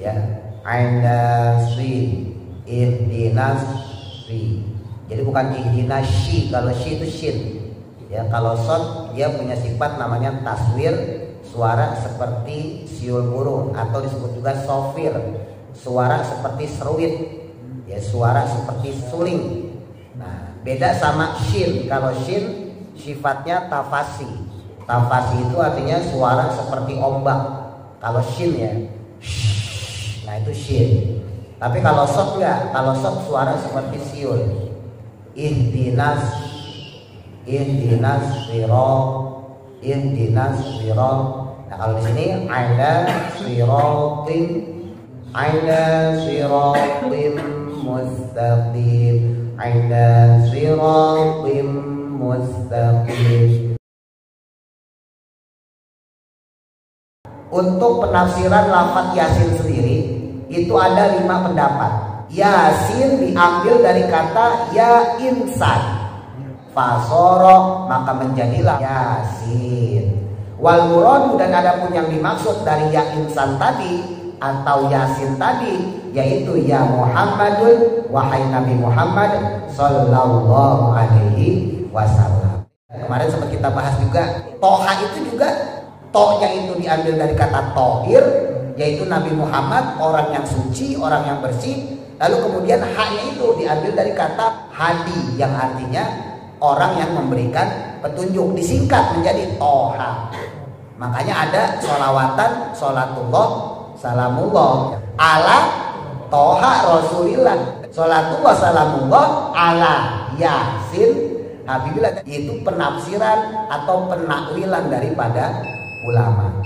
ya. Ainasri, ihdinasri. Jadi bukan ihdinasyi, kalau syi itu shin. Ya, kalau sod dia punya sifat namanya taswir, suara seperti siul burung, atau disebut juga sofir, suara seperti seruit, ya, suara seperti suling. Nah, beda sama shin. Kalau shin sifatnya tafasi. Tafasi itu artinya suara seperti ombak. Kalau shin ya, nah itu shin. Tapi kalau sod enggak, kalau sod suara seperti siul. Ihdinas sirot. Nah kalau di sini ala siratim mustaqim. Untuk penafsiran lafaz Yasin sendiri itu ada 5 pendapat. Yasin diambil dari kata ya insan, fasoro maka menjadilah Yasin. Wal muradu, dan ada pun yang dimaksud dari ya insan tadi atau Yasin tadi, yaitu ya Muhammadun, wahai Nabi Muhammad sallallahu alaihi wasallam. Kemarin sempat kita bahas juga, Toha itu juga tohnya itu diambil dari kata tohir, yaitu Nabi Muhammad orang yang suci, orang yang bersih. Lalu kemudian haknya itu diambil dari kata hadi, yang artinya orang yang memberikan petunjuk, disingkat menjadi Toha. Makanya ada sholawatan, sholatullah, salamullah ala Toha Rasulillah, sholatullah, salamullah ala Yasin Habibillah. Itu penafsiran atau penakwilan daripada ulama.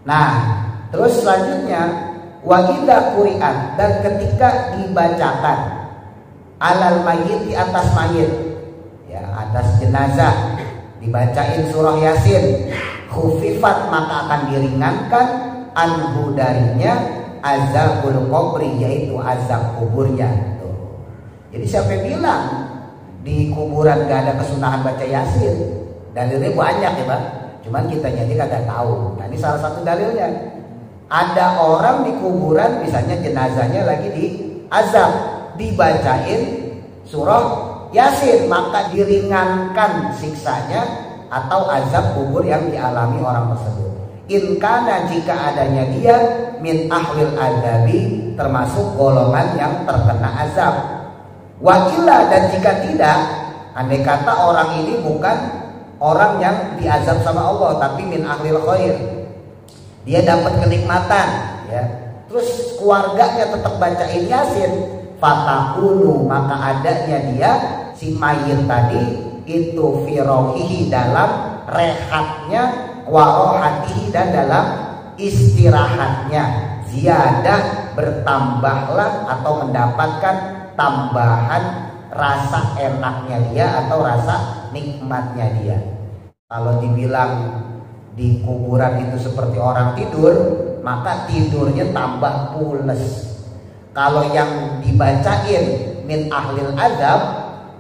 Nah, terus selanjutnya wa idza quri'at, dan ketika dibacakan alal mayyit, di atas mayit, ya, atas jenazah, dibacain surah Yasin, khufifat maka akan diringankan anhu darinya azabul qabri, yaitu azab kuburnya. Tuh. Jadi siapa yang bilang di kuburan gak ada kesunahan baca Yasin? Dalilnya banyak ya Bang, cuman kita jadi kagak tahu. Nah ini salah satu dalilnya. Ada orang di kuburan, misalnya jenazahnya lagi di azab, dibacain surah Yasin, maka diringankan siksanya atau azab kubur yang dialami orang tersebut. In kana, jika adanya dia min ahlil azabi, termasuk golongan yang terkena azab. Wa illa, dan jika tidak, andai kata orang ini bukan orang yang diazab sama Allah, tapi min ahlil khair, dia dapat kenikmatan, ya. Terus keluarganya tetap bacain Yasin, fatakunu, maka adanya dia si mayit tadi itu firohihi, dalam rehatnya, warohatihi, dan dalam istirahatnya, ziyadah, bertambahlah atau mendapatkan tambahan rasa enaknya dia atau rasa nikmatnya dia. Kalau dibilang di kuburan itu seperti orang tidur, maka tidurnya tambah pules. Kalau yang dibacain min ahlil azab,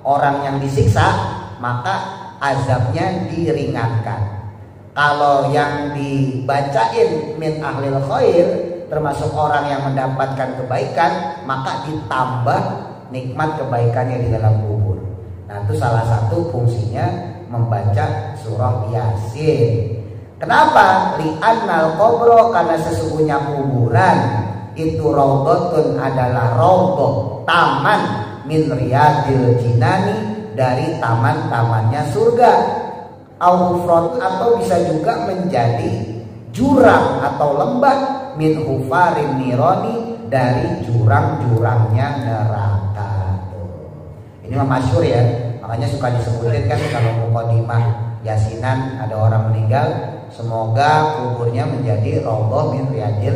orang yang disiksa, maka azabnya diringankan. Kalau yang dibacain min ahlil khair, termasuk orang yang mendapatkan kebaikan, maka ditambah nikmat kebaikannya di dalam kubur. Nah itu salah satu fungsinya membaca surah Yasin. Kenapa? Li'annal qabro, karena sesungguhnya kuburan itu raudhatun, adalah raudhah, taman, min riyadil jinani, dari taman-tamannya surga. Aufrot, atau bisa juga menjadi jurang atau lembah, min hufarin nironi, dari jurang-jurangnya neraka. Ini mah masyhur ya, makanya suka disebutin kan kalau mukadimah yasinan ada orang meninggal, semoga kuburnya menjadi raudhah min riyadil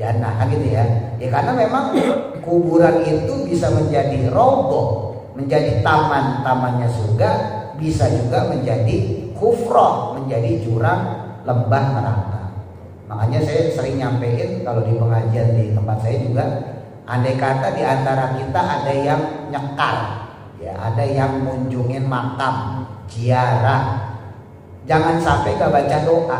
jannah gitu ya. Ya karena memang kuburan itu bisa menjadi raudhah, menjadi taman-tamannya surga, bisa juga menjadi kufrah, menjadi jurang lembah neraka. Makanya saya sering nyampein kalau di pengajian di tempat saya juga, andai kata di antara kita ada yang nyekar, ya ada yang kunjungin makam, ziarah, jangan sampai gak baca doa.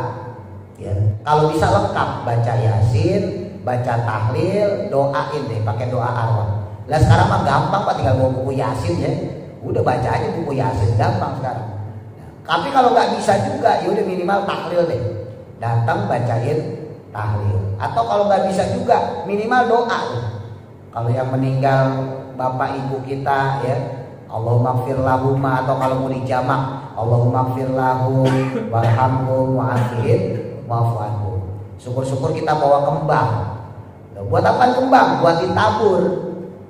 Ya, kalau bisa lengkap, baca yasin, baca tahlil, doain deh, pakai doa arwah. Lah sekarang mah gampang Pak, tinggal bawa buku yasin ya, udah baca aja buku yasin, gampang sekarang. Tapi kalau nggak bisa juga, ya udah minimal tahlil deh, datang bacain tahlil. Atau kalau nggak bisa juga, minimal doa. Kalau yang meninggal bapak ibu kita ya, Allahumma gfir lahumma, atau kalau mau dijamak, Allahumma gfir lahum warhamhum wa'afihim wa'fu anhum. Syukur-syukur kita bawa kembang. Buat apa kembang? Buat ditabur.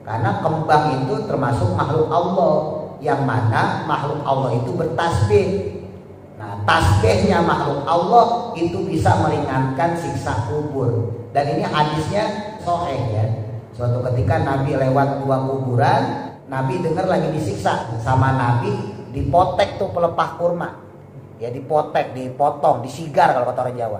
Karena kembang itu termasuk makhluk Allah, yang mana makhluk Allah itu bertasbih. Nah, tasbihnya makhluk Allah itu bisa meringankan siksa kubur. Dan ini hadisnya sahih ya. Suatu ketika Nabi lewat dua kuburan, Nabi dengar lagi disiksa. Sama Nabi dipotek tuh pelepah kurma. Ya dipotek, dipotong, disigar kalau kata orang Jawa.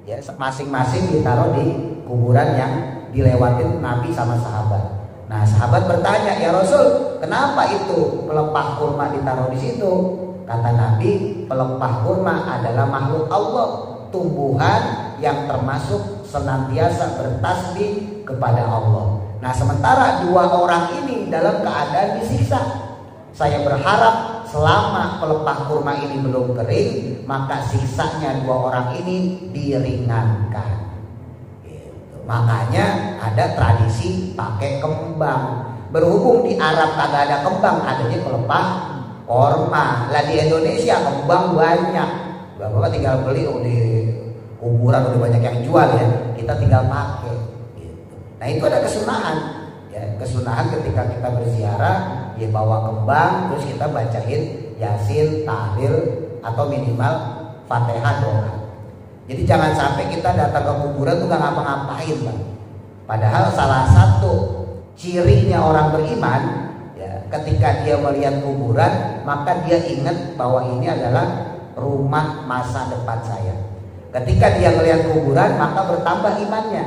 Ya masing-masing ditaruh di kuburan yang dilewatin Nabi sama sahabat. Nah, sahabat bertanya, "Ya Rasul, kenapa itu pelepah kurma ditaruh di situ?" Kata Nabi, pelepah kurma adalah makhluk Allah, tumbuhan yang termasuk senantiasa bertasbih kepada Allah. Nah, sementara dua orang ini dalam keadaan disiksa. Saya berharap selama pelepah kurma ini belum kering, maka siksanya dua orang ini diringankan. Makanya ada tradisi pakai kembang. Berhubung di Arab kagak ada kembang, adanya pelepah korma. Lah di Indonesia kembang banyak. Bapak tinggal beli di kuburan udah banyak yang jual ya. Kita tinggal pakai. Gitu. Nah itu ada kesunahan. Ya, kesunahan ketika kita berziarah, ya bawa kembang, terus kita bacain yasin, tahlil, atau minimal fatihah doa. Jadi jangan sampai kita datang ke kuburan tuh gak ngapa-ngapain Bang. Padahal salah satu cirinya orang beriman ya, ketika dia melihat kuburan, maka dia ingat bahwa ini adalah rumah masa depan saya. Ketika dia melihat kuburan, maka bertambah imannya.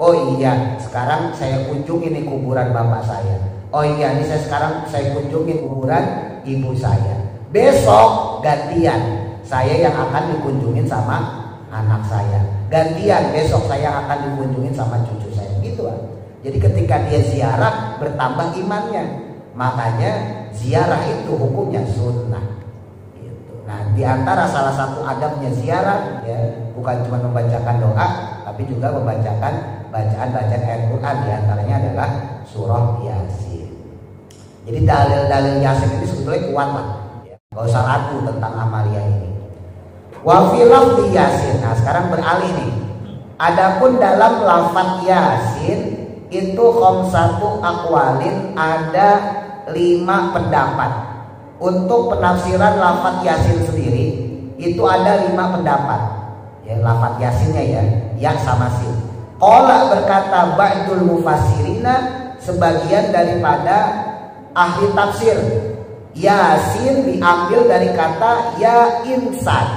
Oh iya, sekarang saya kunjungi nih kuburan bapak saya. Oh iya, ini sekarang saya kunjungi kuburan ibu saya. Besok gantian, saya yang akan dikunjungin sama anak saya. Gantian besok saya akan dikunjungin sama cucu saya. Gitu kan. Jadi ketika dia ziarah bertambah imannya. Makanya ziarah itu hukumnya sunnah. Gitu. Nah, di antara salah satu adabnya ziarah ya, bukan cuma membacakan doa, tapi juga membacakan bacaan-bacaan ayat Quran. Di antaranya adalah surah Yasin. Jadi dalil-dalil Yasin ini sebetulnya kuat lah. Ya. Gak usah ragu tentang amalia ini. Wa fi lafzi Yasin. Nah, sekarang beralih nih. Adapun dalam lafaz Yasin itu khamsatu aqwalin, ada 5 pendapat. Untuk penafsiran lafaz Yasin sendiri itu ada 5 pendapat. Ya, lafaz Yasinnya ya sama sin. Qala berkata ba'dul mufassirina, sebagian daripada ahli tafsir, Yasin diambil dari kata ya insan.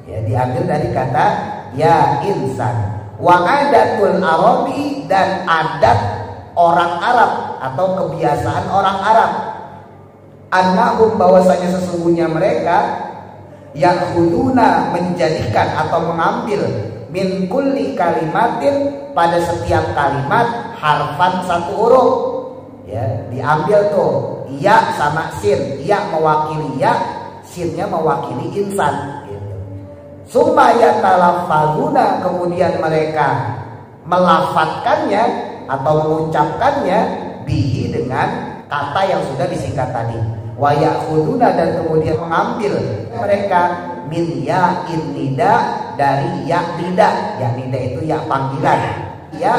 Ya, diambil dari kata ya insan. Wa adatul Arabi, dan adat orang Arab atau kebiasaan orang Arab, annahum, bahwasanya sesungguhnya mereka yakhuduna, menjadikan atau mengambil min kulli kalimatin, pada setiap kalimat harfan satu huruf. Ya, diambil tuh ya sama sin, ya mewakili ya, sinnya mewakili insan. Sumaya talaffazuna, kemudian mereka melafatkannya atau mengucapkannya bihi, dengan kata yang sudah disingkat tadi. Wa ya'khuduna, dan kemudian mengambil mereka min ya'in nida, dari ya nida. Ya nida itu ya panggilan. Ya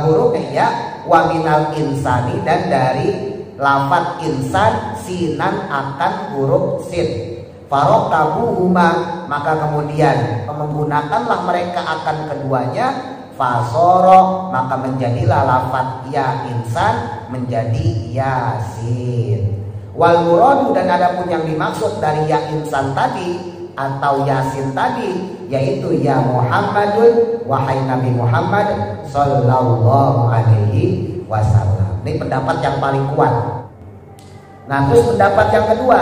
huruf ya, wa minal insani, dan dari lafaz insan sinan akan huruf sin. Farokabuhuma, maka kemudian menggunakanlah mereka akan keduanya. Fasoro, maka menjadilah lafaz ya insan menjadi yasin. Wal muradu, dan adapun yang dimaksud dari ya insan tadi atau yasin tadi, yaitu ya Muhammadun, wahai Nabi Muhammad sallallahu alaihi wasallam. Ini pendapat yang paling kuat. Nah, terus pendapat yang kedua,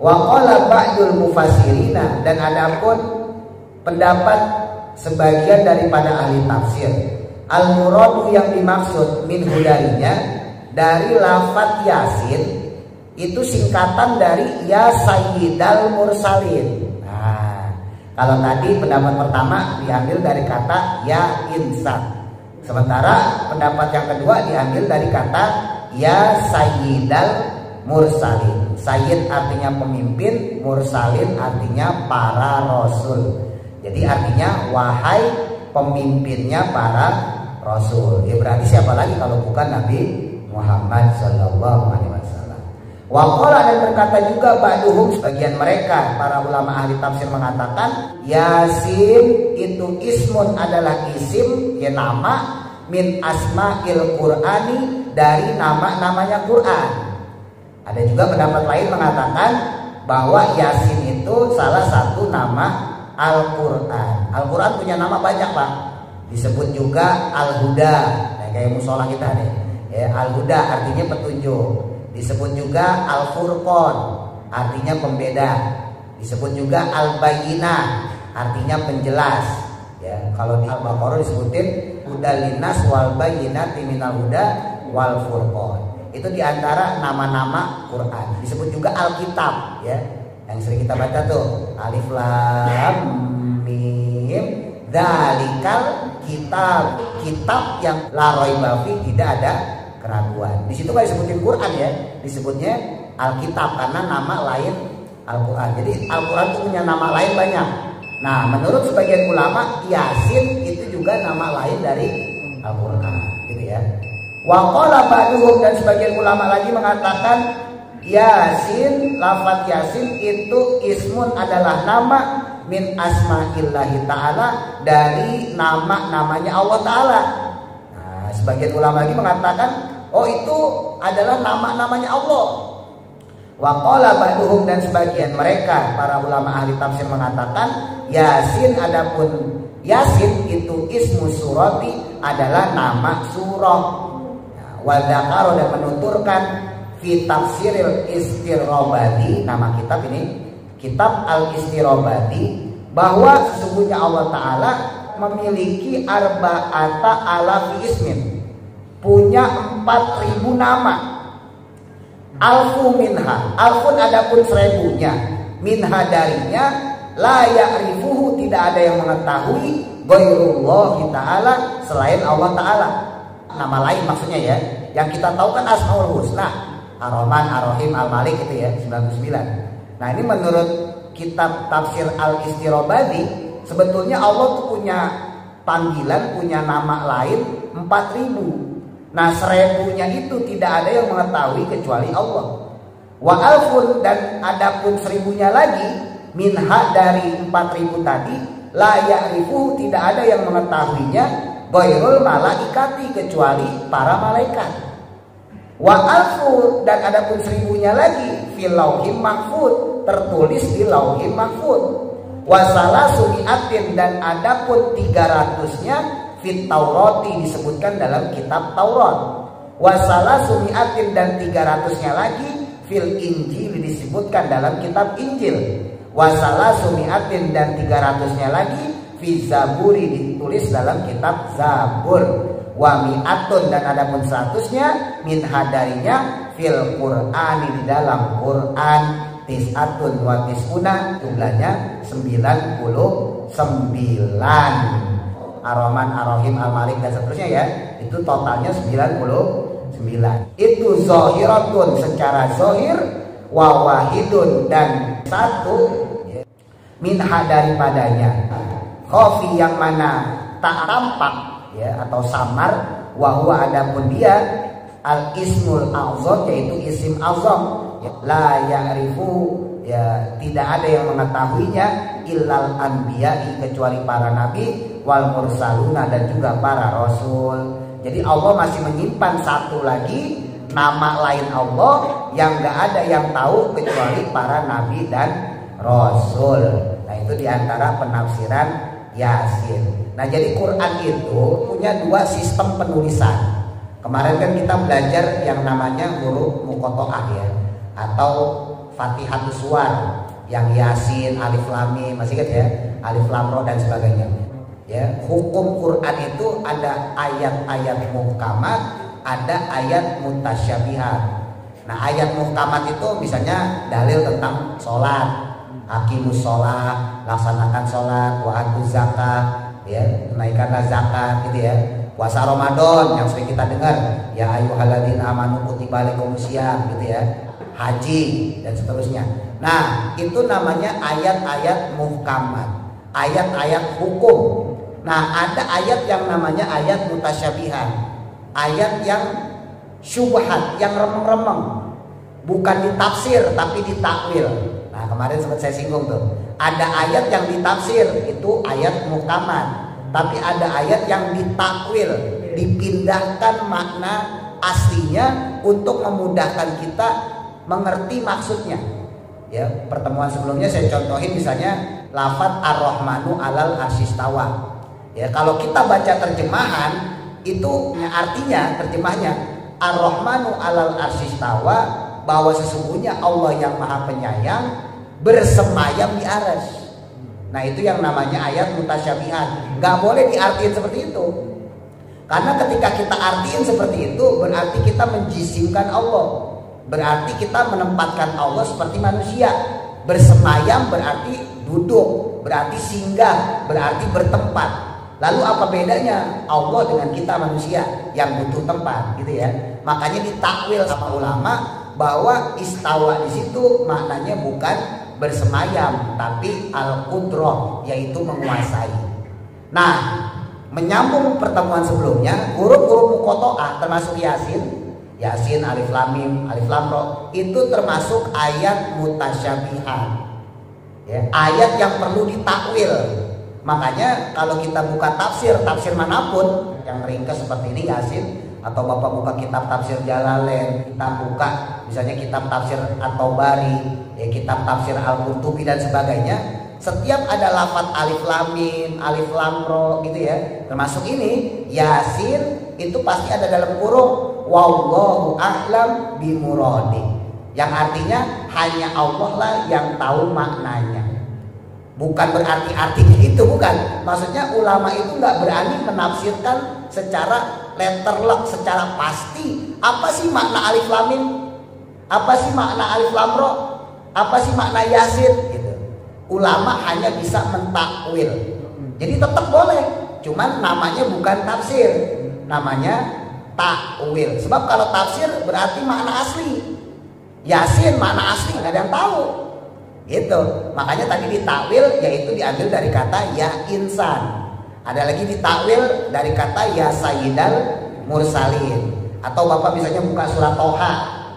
wa qala ba'dul mufassirina, dan adapun pendapat sebagian daripada ahli tafsir, al muradu yang dimaksud min hudarinya dari lafaz yasin itu singkatan dari ya sayyidal mursalin. Nah, kalau tadi pendapat pertama diambil dari kata ya insan, sementara pendapat yang kedua diambil dari kata ya sayyidal mursalin. Sayyid artinya pemimpin, mursalin artinya para rasul. Jadi artinya wahai pemimpinnya para rasul. Ya berarti siapa lagi kalau bukan Nabi Muhammad sallallahu alaihi wasallam. Wa qala, dan berkata juga ba'duhum, sebagian mereka para ulama ahli tafsir mengatakan yasin itu ismun adalah isim, ya nama, min asma'il qur'ani, dari nama-namanya Quran. Ada juga pendapat lain mengatakan bahwa yasin itu salah satu nama Al-Quran. Al-Quran punya nama banyak, Pak. Disebut juga Al-Huda. Nah, kayak musola kita nih. Ya, Al-Huda artinya petunjuk. Disebut juga Al-Furqan, artinya pembeda. Disebut juga Al-Bayyinah, artinya penjelas. Ya, kalau di Al-Baqarah disebutin Hudalinas wal bayyinati minal huda wal furqan. Itu diantara nama-nama Quran. Disebut juga Alkitab, ya. Yang sering kita baca tuh alif lam mim dzalikal kitab, kitab yang la raiba fi, tidak ada keraguan. Di situ nggak disebutin Quran, ya, disebutnya Alkitab karena nama lain Al-Quran. Jadi Al-Quran itu punya nama lain banyak. Nah, menurut sebagian ulama Yasin itu juga nama lain dari Al-Quran, gitu ya. Wa qala ba'duhum, dan sebagian ulama lagi mengatakan Yasin, lafaz Yasin itu ismun adalah nama min asma'illahi ta'ala, dari nama-namanya Allah Ta'ala. Nah, sebagian ulama lagi mengatakan oh itu adalah nama-namanya Allah. Wa qala ba'duhum, dan sebagian mereka para ulama ahli tafsir mengatakan Yasin, adapun Yasin itu ismu surati, adalah nama surah. Nah, wa dzakara, dan menuturkan fi tafsiril istirobadi, nama kitab ini kitab al-istirobadi, bahwa sesungguhnya Allah Ta'ala memiliki arba'ata alafi ismin, punya 4.000 nama. Alfu minha, alfun adapun 1000-nya, minha darinya, la ya'rifuhu, tidak ada yang mengetahui, ghairullah ta'ala, selain Allah Ta'ala. Nama lain maksudnya, ya. Yang kita tahu kan Asmaul Husna, Ar-Rahman, Ar-Rahim, Al-Malik, itu ya 99. Nah, ini menurut kitab tafsir Al-Istirobadi, sebetulnya Allah tuh punya panggilan, punya nama lain 4.000. Nah, 1000-nya itu tidak ada yang mengetahui kecuali Allah. Wa alfun, dan adapun 1000-nya lagi, minha dari 4.000 tadi, la ya'rifu, tidak ada yang mengetahuinya, ghairul malaikati, kecuali para malaikat. Wa alfu, dan adapun 1000-nya lagi, fil lauhim mahfud, tertulis di lauhim mahfud. Wa salasu mi'atin, dan adapun 300-nya fit taurati, disebutkan dalam kitab Taurat. Wa salasu mi'atin, dan 300-nya lagi fil injil, disebutkan dalam kitab Injil. Wa salasu mi'atin, dan 300-nya lagi fi zaburi, ditulis dalam kitab Zabur. Wa mi'atun, dan adapun 100-nya min hadarinya fil Qur'ani, di dalam Quran. Tis'atun wa tis'una, jumlahnya 99. Ar-Rahman, Ar-Rahim, Al-Malik, dan seterusnya, ya. Itu totalnya 99. Itu zahiratun, secara zahir, wa wahidun, dan satu, ya, minha daripadanya, khafi, yang mana tak tampak, ya, atau samar, wa huwa, adapun dia al ismul azam, yaitu isim azam. La ya'rifu, ya tidak ada yang mengetahuinya illal anbiya'i, kecuali para nabi, wal mursaluna, dan juga para rasul. Jadi Allah masih menyimpan satu lagi nama lain Allah yang gak ada yang tahu kecuali para nabi dan rasul. Nah itu diantara penafsiran Yasin. Nah jadi Quran itu punya dua sistem penulisan. Kemarin kan kita belajar yang namanya huruf muqatta'ah ya, atau Fatihatus Suwar, yang Yasin, Alif Lam Mim, masih ingat ya, Alif Lam Ra dan sebagainya. Ya, hukum Quran itu ada ayat-ayat muhkamat, ada ayat mutasyabihat. Nah, ayat muhkamat itu misalnya dalil tentang sholat, aqimus sholat, laksanakan sholat, wa atuz zakat, ya, tunaikanlah zakat, gitu ya. Puasa Ramadan yang sering kita dengar, ya ayyuhalladzina amanu kutiba alaikumusiyam, gitu ya. Haji dan seterusnya. Nah, itu namanya ayat-ayat muhkamat, ayat-ayat hukum. Nah, ada ayat yang namanya ayat mutasyabihat, ayat yang syubhat, yang remeng-remeng, bukan ditafsir tapi ditakwil. Nah, kemarin sempat saya singgung tuh. Ada ayat yang ditafsir, itu ayat muhkamat. Tapi ada ayat yang ditakwil, dipindahkan makna aslinya untuk memudahkan kita mengerti maksudnya. Ya, pertemuan sebelumnya saya contohin misalnya lafaz Ar-Rahmanu 'alal arsyistawa. Ya, kalau kita baca terjemahan itu artinya, terjemahnya Ar-Rahmanu 'alal arsyistawa, bahwa sesungguhnya Allah yang Maha Penyayang bersemayam di arsy. Nah, itu yang namanya ayat mutasyabihat. Gak boleh diartiin seperti itu. Karena ketika kita artiin seperti itu, berarti kita menjisimkan Allah. Berarti kita menempatkan Allah seperti manusia. Bersemayam berarti duduk, berarti singgah, berarti bertempat. Lalu apa bedanya Allah dengan kita manusia yang butuh tempat, gitu ya. Makanya ditakwil sama ulama bahwa istawa di situ maknanya bukan bersemayam, tapi al-qudrah, yaitu menguasai. Nah, menyambung pertemuan sebelumnya, huruf-huruf muqatta'ah termasuk Yasin, Yasin, Alif Lam Mim, Alif Lam Ra, itu termasuk ayat mutasyabihat. Ya, ayat yang perlu ditakwil. Makanya kalau kita buka tafsir manapun yang ringkas seperti ini Yasin, atau Bapak buka kitab tafsir Jalalain, kita buka misalnya kitab tafsir At-Tabari, ya, kitab tafsir Al-Qurtubi dan sebagainya, setiap ada lafaz Alif Lam Mim, Alif Lam Ra, gitu ya. Termasuk ini Yasin, itu pasti ada dalam kurung wallahu a'lam bimuradi, yang artinya hanya Allah lah yang tahu maknanya. Bukan berarti artinya itu, bukan. Maksudnya ulama itu nggak berani menafsirkan secara letterlock, secara pasti. Apa sih makna Alif Lam Mim? Apa sih makna Alif Lam Ra? Apa sih makna Yasin? Gitu. Ulama hanya bisa mentakwil. Jadi tetap boleh, cuman namanya bukan tafsir, namanya takwil. Sebab kalau tafsir berarti makna asli. Yasin makna asli nggak ada yang tahu. Gitu. Makanya tadi ditakwil yaitu diambil dari kata ya insan. Ada lagi ditakwil dari kata ya sayyidal mursalin. Atau Bapak misalnya buka surah Toha,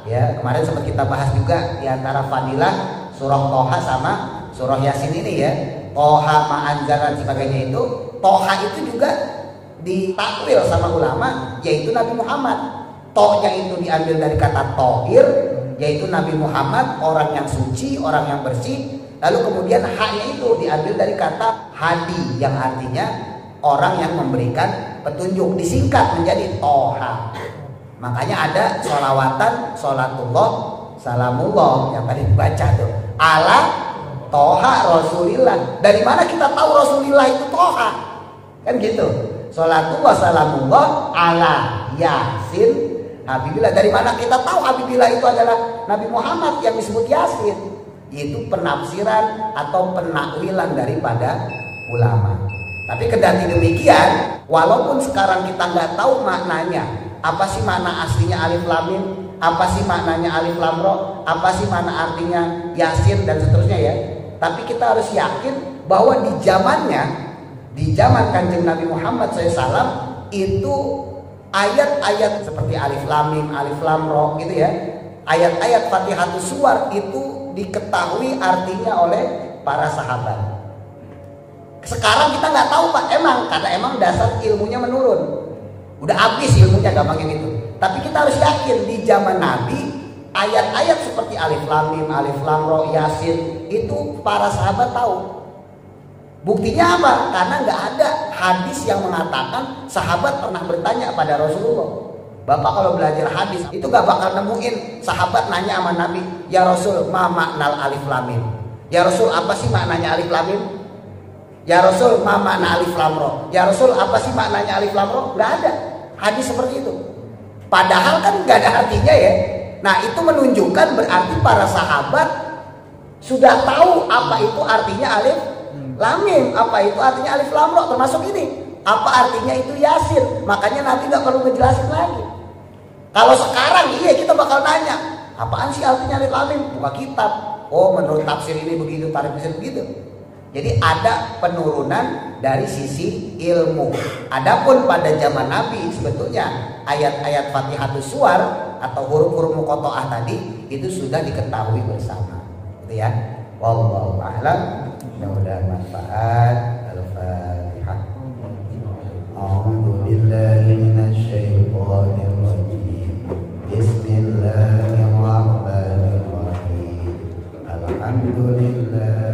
ya, kemarin sempat kita bahas juga di antara fadilah surah Toha sama surah Yasin ini, ya. Toha ma'anzal dan sebagainya itu, Toha itu juga ditakwil sama ulama yaitu Nabi Muhammad. Tohnya itu diambil dari kata tohir, yaitu Nabi Muhammad, orang yang suci, orang yang bersih. Lalu kemudian haknya itu diambil dari kata hadi, yang artinya orang yang memberikan petunjuk, disingkat menjadi Toha. Makanya ada sholawatan, sholatullah, salamullah yang tadi dibaca tuh, ala Toha Rasulillah. Dari mana kita tahu Rasulillah itu Toha? Kan gitu. Sholatullah, salamullah, ala Yasin Habibillah. Dari mana kita tahu Habibillah itu adalah Nabi Muhammad yang disebut Yasin? Itu penafsiran atau penakwilan daripada ulama. Tapi kendati demikian, walaupun sekarang kita nggak tahu maknanya, apa sih makna aslinya Alif Lam Mim, apa sih maknanya Alif Lam Ra, apa sih makna artinya Yasin dan seterusnya, ya. Tapi kita harus yakin bahwa di zamannya, di zaman Kanjeng Nabi Muhammad SAW itu ayat-ayat seperti alif lam mim, alif lam ra gitu ya. Ayat-ayat Fatihatus Suwar itu diketahui artinya oleh para sahabat. Sekarang kita nggak tahu Pak, karena emang dasar ilmunya menurun. Udah habis ilmunya gampangnya gitu. Tapi kita harus yakin di zaman Nabi ayat-ayat seperti alif lam mim, alif lam ra, yasin itu para sahabat tahu. Buktinya apa? Karena nggak ada hadis yang mengatakan sahabat pernah bertanya pada Rasulullah. Bapak kalau belajar hadis itu gak bakal nemuin sahabat nanya sama Nabi, ya Rasul, ma maknal alif lam mim. Ya Rasul, apa sih maknanya alif lam mim? Ya Rasul, ma makna alif lam ra. Ya Rasul, apa sih maknanya alif lam ra? Nggak ada hadis seperti itu. Padahal kan nggak ada artinya ya. Nah itu menunjukkan berarti para sahabat sudah tahu apa itu artinya alif lam mim, apa itu artinya alif lam ra, termasuk ini. Apa artinya itu yasin? Makanya nanti nggak perlu ngejelasin lagi. Kalau sekarang iya kita bakal nanya, apaan sih artinya alif lam mim? Buka kitab. Oh menurut tafsir ini begitu, tarif tafsir begitu. Jadi ada penurunan dari sisi ilmu. Adapun pada zaman Nabi sebetulnya ayat-ayat Fatihatus Suwar atau huruf-huruf muqatta'ah tadi itu sudah diketahui bersama. Gitu ya. Wallahu a'lam. Mudah-mudahan manfaat. Al-Fatihah. A'udzu billahi minasy syaithanir rajim. Bismillahirrahmanirrahim. Alhamdulillah